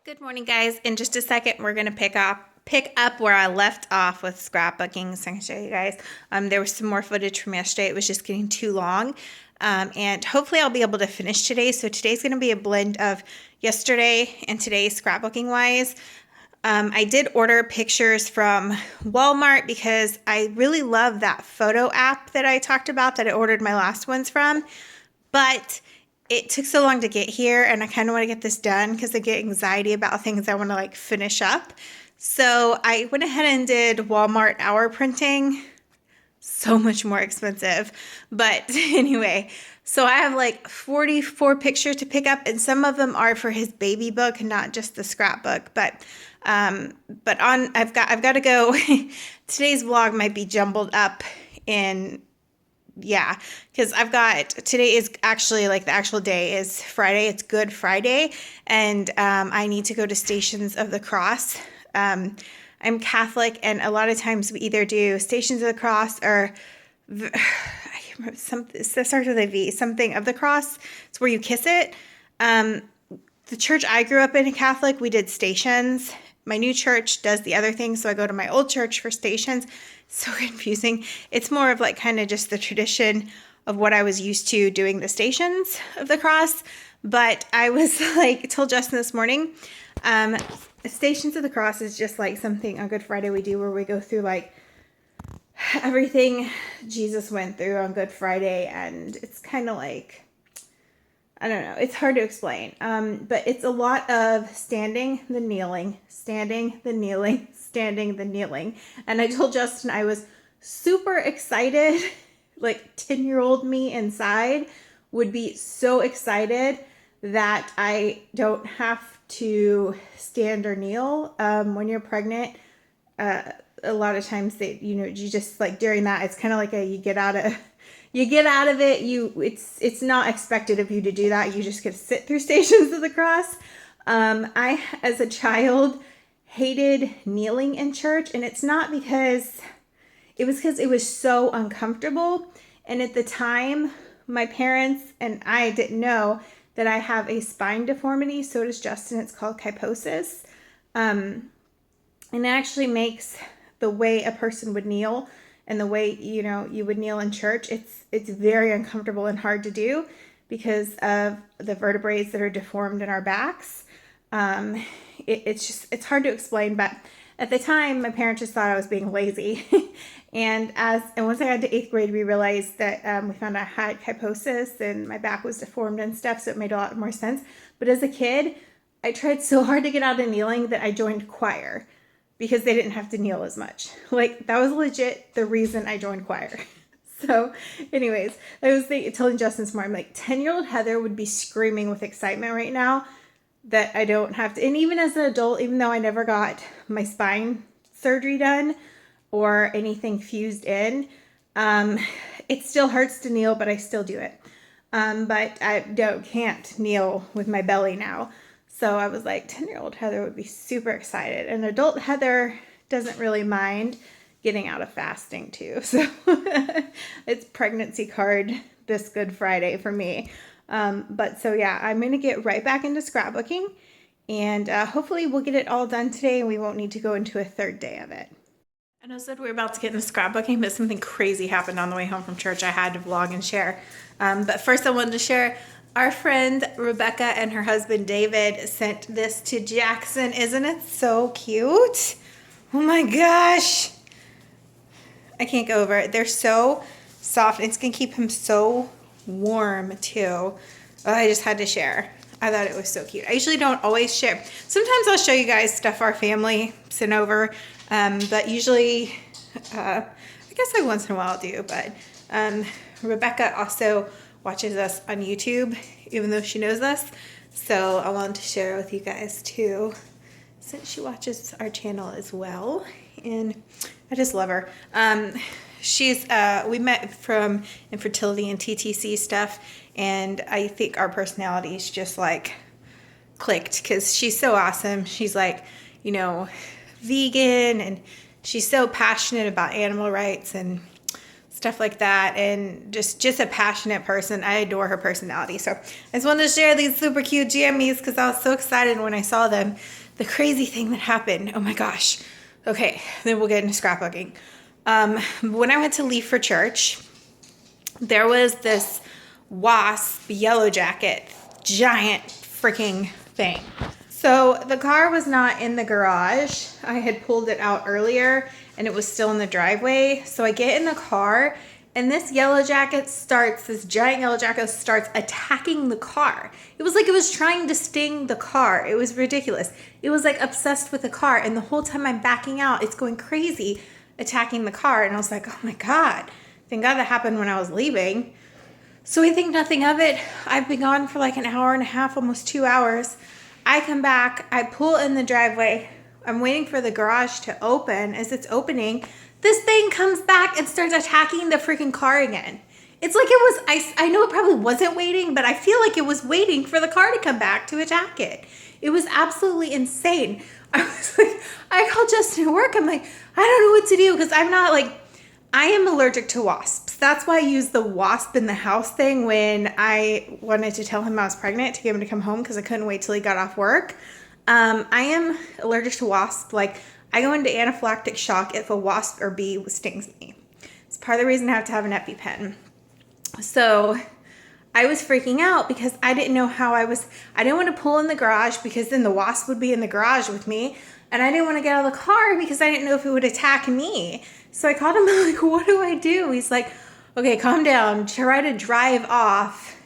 Good morning, guys. In just a second, we're going to pick up where I left off with scrapbooking. So I can show you guys. There was some more footage from yesterday. It was just getting too long. And hopefully I'll be able to finish today. So today's going to be a blend of yesterday and today's scrapbooking wise. I did order pictures from Walmart because I really love that photo app that I talked about that I ordered my last ones from. But it took so long to get here, and I kind of want to get this done because I get anxiety about things I want to finish up. So I went ahead and did Walmart hour printing. So much more expensive. But anyway, so I have 44 pictures to pick up, and some of them are for his baby book, not just the scrapbook. But I've got to go. Today's vlog might be jumbled up in. Yeah, because today is actually the actual day is Friday. It's Good Friday, and I need to go to Stations of the Cross. I'm Catholic, and a lot of times we either do Stations of the Cross or I can't remember, something that starts with a V, something of the cross. It's where you kiss it. The church I grew up in, Catholic, we did Stations. My new church does the other thing, so I go to my old church for Stations. So confusing. It's more of kind of just the tradition of what I was used to doing the Stations of the Cross. But I was told Justin this morning, Stations of the Cross is just something on Good Friday we do where we go through everything Jesus went through on Good Friday, and it's kind of I don't know. It's hard to explain. But it's a lot of standing, the kneeling, standing, the kneeling, standing, the kneeling. And I told Justin I was super excited. 10-year-old me inside would be so excited that I don't have to stand or kneel. When you're pregnant, a lot of times you just during that, it's kind of you get out of it. It's not expected of you to do that. You just get to sit through Stations of the Cross. I, as a child, hated kneeling in church, and it's not because it was so uncomfortable. And at the time, my parents and I didn't know that I have a spine deformity. So does Justin. It's called kyphosis. And it actually makes the way a person would kneel and the way, you would kneel in church, it's very uncomfortable and hard to do because of the vertebrae that are deformed in our backs. It's hard to explain, but at the time, my parents just thought I was being lazy. and once I got to 8th grade, we realized that we found out I had kyphosis and my back was deformed and stuff, so it made a lot more sense. But as a kid, I tried so hard to get out of kneeling that I joined choir, because they didn't have to kneel as much. That was legit the reason I joined choir. So anyways, I was telling Justin this morning, 10-year-old Heather would be screaming with excitement right now that I don't have to. And even as an adult, even though I never got my spine surgery done or anything fused in, it still hurts to kneel, but I still do it. But I can't kneel with my belly now. So I was 10-year-old Heather would be super excited. And adult Heather doesn't really mind getting out of fasting too. So it's pregnancy card this Good Friday for me. But so yeah, I'm going to get right back into scrapbooking. And hopefully we'll get it all done today and we won't need to go into a third day of it. I know said we're about to get into scrapbooking, but something crazy happened on the way home from church. I had to vlog and share. But first I wanted to share our friend Rebecca and her husband David sent this to Jackson. Isn't it so cute? Oh my gosh. I can't go over it. They're so soft. It's going to keep him so warm too. Oh, I just had to share. I thought it was so cute. I usually don't always share. Sometimes I'll show you guys stuff our family sent over. But usually, I guess once in a while I'll do. But Rebecca also watches us on YouTube, even though she knows us. So I wanted to share with you guys too, since she watches our channel as well. And I just love her. We met from infertility and TTC stuff, and I think our personalities just clicked because she's so awesome. She's vegan, and she's so passionate about animal rights, and stuff like that, and just a passionate person. I adore her personality. So I just wanted to share these super cute jammies because I was so excited when I saw them. The crazy thing that happened, oh my gosh. Okay, then we'll get into scrapbooking. When I went to leave for church, there was this wasp yellow jacket, giant freaking thing. So the car was not in the garage. I had pulled it out earlier and it was still in the driveway. So I get in the car and this giant yellow jacket starts attacking the car. It was like it was trying to sting the car. It was ridiculous. It was like obsessed with the car. And the whole time I'm backing out, it's going crazy, attacking the car. And I was like, oh my God, thank God that happened when I was leaving. So I think nothing of it. I've been gone for like an hour and a half, almost 2 hours. I come back, I pull in the driveway. I'm waiting for the garage to open. As it's opening, this thing comes back and starts attacking the freaking car again. It's like it was, I know it probably wasn't waiting, but I feel like it was waiting for the car to come back to attack it. It was absolutely insane. I was like, I called Justin at work. I'm like, I don't know what to do because I am allergic to wasps. That's why I used the wasp in the house thing when I wanted to tell him I was pregnant to get him to come home because I couldn't wait till he got off work. I am allergic to wasps. Like, I go into anaphylactic shock if a wasp or bee stings me. It's part of the reason I have to have an EpiPen. So I was freaking out because I didn't know how I didn't want to pull in the garage because then the wasp would be in the garage with me. And I didn't want to get out of the car because I didn't know if it would attack me. So I called him, I'm like, what do I do? He's like, okay, calm down. Try to drive off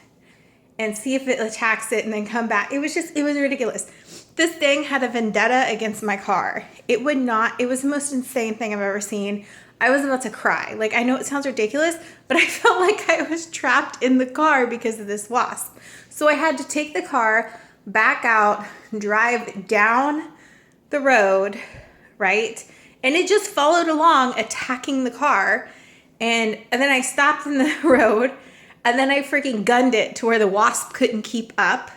and see if it attacks it and then come back. It was ridiculous. This thing had a vendetta against my car. It was the most insane thing I've ever seen. I was about to cry. Like, I know it sounds ridiculous, but I felt like I was trapped in the car because of this wasp. So I had to take the car, back out, drive down the road, right? And it just followed along, attacking the car. And then I stopped in the road, and then I freaking gunned it to where the wasp couldn't keep up.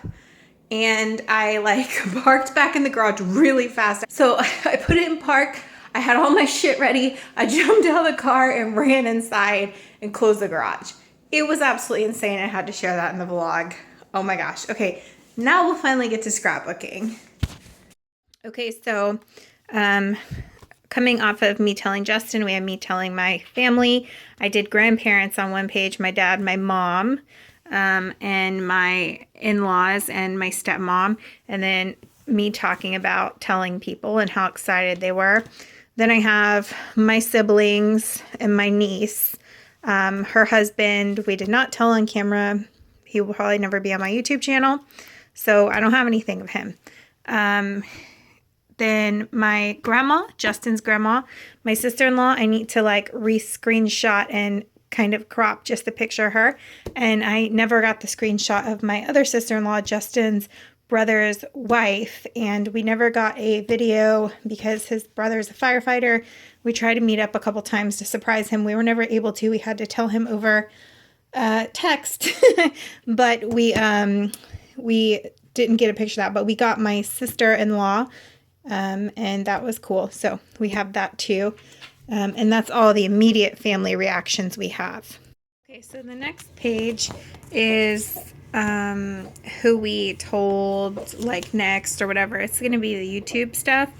And I parked back in the garage really fast. So I put it in park. I had all my shit ready. I jumped out of the car and ran inside and closed the garage. It was absolutely insane. I had to share that in the vlog. Oh my gosh. Okay, now we'll finally get to scrapbooking. Okay, so coming off of me telling Justin, we had me telling my family. I did grandparents on one page, my dad, my mom, and my in-laws and my stepmom, and then me talking about telling people and how excited they were. Then I have my siblings and my niece, her husband. We did not tell on camera. He will probably never be on my YouTube channel, so I don't have anything of him. Then my grandma, Justin's grandma, my sister-in-law, I need to re-screenshot and kind of crop just the picture of her. And I never got the screenshot of my other sister-in-law, Justin's brother's wife. And we never got a video because his brother's a firefighter. We tried to meet up a couple times to surprise him. We were never able to. We had to tell him over text. But we didn't get a picture of that. But we got my sister-in-law. And that was cool. So we have that too. And that's all the immediate family reactions we have. Okay, so the next page is who we told next or whatever. It's going to be the YouTube stuff.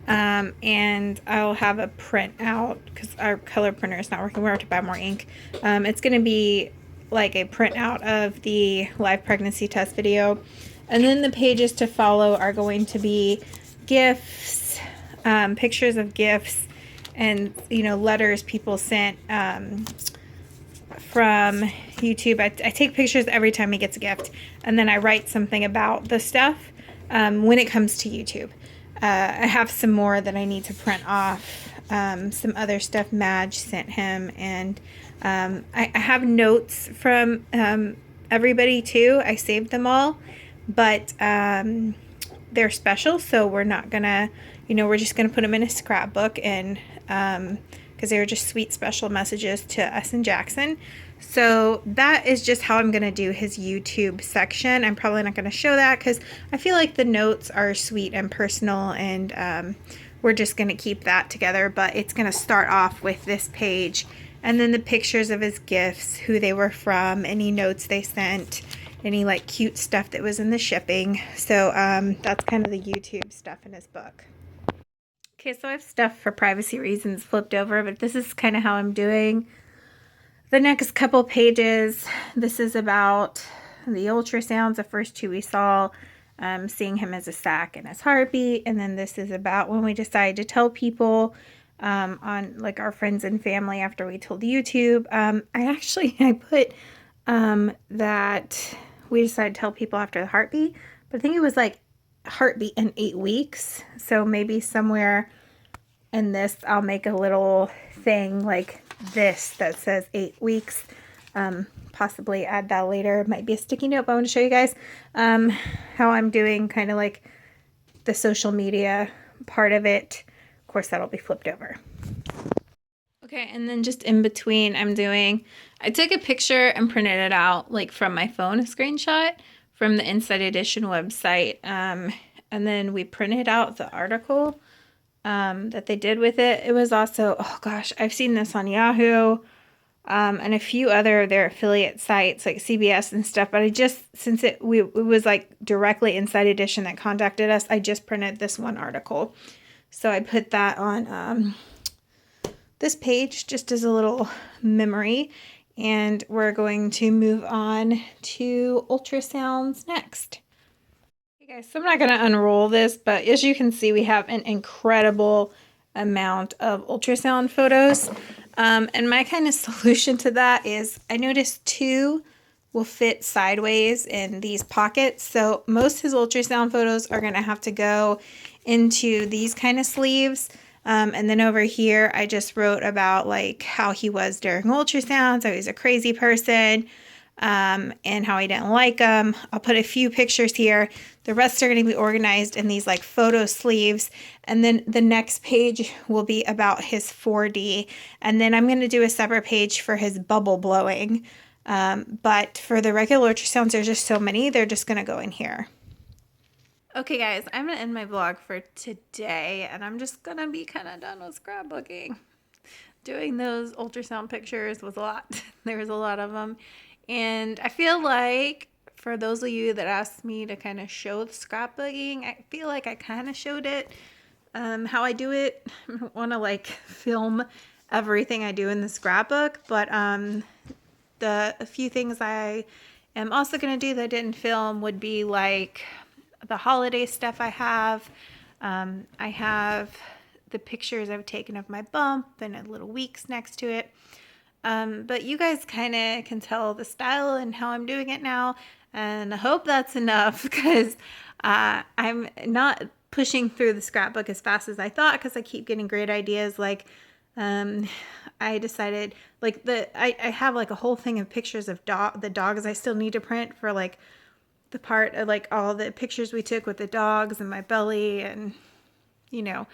And I'll have a printout because our color printer is not working. We're going to buy more ink. It's going to be like a printout of the live pregnancy test video. And then the pages to follow are going to be gifts, pictures of gifts, and letters people sent from YouTube. I take pictures every time he gets a gift, and then I write something about the stuff when it comes to YouTube. I have some more that I need to print off, some other stuff Madge sent him, and I have notes from everybody too. I saved them all, but they're special, so we're not gonna, we're just gonna put them in a scrapbook, and because they were just sweet special messages to us and Jackson. So that is just how I'm gonna do his YouTube section. I'm probably not gonna show that because I feel like the notes are sweet and personal, and we're just gonna keep that together. But it's gonna start off with this page, And then the pictures of his gifts, who they were from, any notes they sent, any like cute stuff that was in the shipping. So that's kind of the YouTube stuff in his book. Okay, so I have stuff for privacy reasons flipped over, but this is kind of how I'm doing the next couple pages. This is about the ultrasounds, the first two we saw, seeing him as a sac and his heartbeat. And then this is about when we decided to tell people on like our friends and family after we told YouTube. I put that we decided to tell people after the heartbeat, but I think it was like heartbeat in 8 weeks. So maybe somewhere in this I'll make a little thing like this that says 8 weeks. Possibly add that later. It might be a sticky note, but I want to show you guys how I'm doing kind of like the social media part of it. Of course, that'll be flipped over. Okay, and then just in between I took a picture and printed it out like from my phone, a screenshot from the Inside Edition website. And then we printed out the article that they did with it. It was also, oh gosh, I've seen this on Yahoo and a few other their affiliate sites like CBS and stuff. But since it was like directly Inside Edition that contacted us, I just printed this one article. So I put that on this page just as a little memory. And we're going to move on to ultrasounds next. Okay guys, so I'm not going to unroll this, but as you can see, we have an incredible amount of ultrasound photos. And my kind of solution to that is I noticed 2 will fit sideways in these pockets. So most of his ultrasound photos are going to have to go into these kind of sleeves. And then over here, I just wrote about like how he was during ultrasounds, how he's a crazy person, and how I didn't like them. I'll put a few pictures here. The rest are going to be organized in these like photo sleeves. And then the next page will be about his 4D. And then I'm going to do a separate page for his bubble blowing. But for the regular ultrasounds, there's just so many. They're just going to go in here. Okay guys, I'm going to end my vlog for today, and I'm just going to be kind of done with scrapbooking. Doing those ultrasound pictures was a lot. There was a lot of them. And I feel like for those of you that asked me to kind of show the scrapbooking, I feel like I kind of showed it, how I do it. I don't want to like film everything I do in the scrapbook, but a few things I am also going to do that I didn't film would be like the holiday stuff I have. I have the pictures I've taken of my bump and a little weeks next to it. But you guys kind of can tell the style and how I'm doing it now. And I hope that's enough because I'm not pushing through the scrapbook as fast as I thought because I keep getting great ideas. Like I decided like I have like a whole thing of pictures of the dogs I still need to print for like the part of like all the pictures we took with the dogs and my belly and, you know,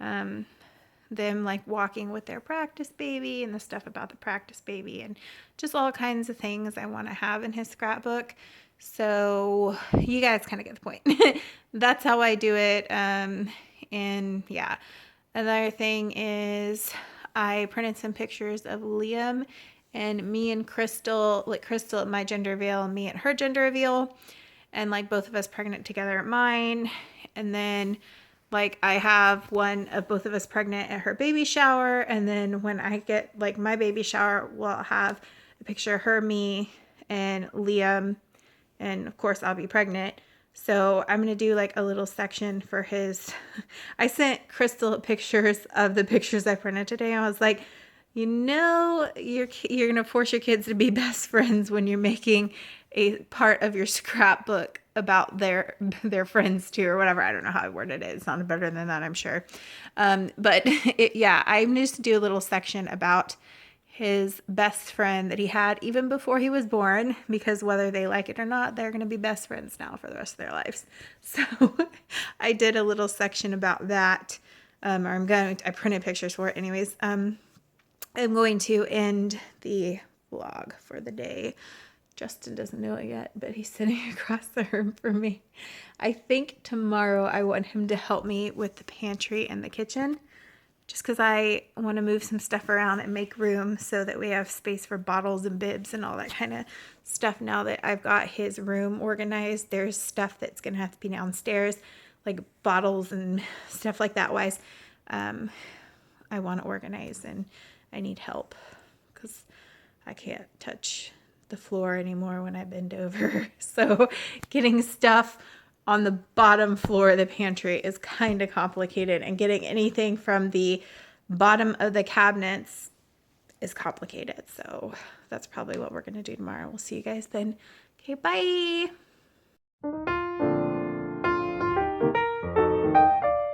them like walking with their practice baby and the stuff about the practice baby and just all kinds of things I want to have in his scrapbook. So you guys kind of get the point. That's how I do it. And yeah, another thing is I printed some pictures of Liam and me and Crystal, like Crystal at my gender reveal and me at her gender reveal, and like both of us pregnant together at mine. And then like I have one of both of us pregnant at her baby shower, and then when I get like my baby shower, we'll have a picture of her, me, and Liam, and of course I'll be pregnant. So I'm going to do like a little section for his, I sent Crystal pictures of the pictures I printed today. I was like, you know, you're going to force your kids to be best friends when you're making a part of your scrapbook about their friends too, or whatever. I don't know how I worded it. It sounded better than that, I'm sure. But yeah, I'm just to do a little section about his best friend that he had even before he was born, because whether they like it or not, they're going to be best friends now for the rest of their lives. So I did a little section about that. I printed pictures for it anyways. I'm going to end the vlog for the day. Justin doesn't know it yet, but he's sitting across the room from me. I think tomorrow I want him to help me with the pantry and the kitchen. just because I want to move some stuff around and make room so that we have space for bottles and bibs and all that kind of stuff. Now that I've got his room organized, there's stuff that's going to have to be downstairs, like bottles and stuff like that wise. I want to organize, and I need help because I can't touch the floor anymore when I bend over. So getting stuff on the bottom floor of the pantry is kind of complicated, and getting anything from the bottom of the cabinets is complicated. So that's probably what we're going to do tomorrow. We'll see you guys then. Okay, bye.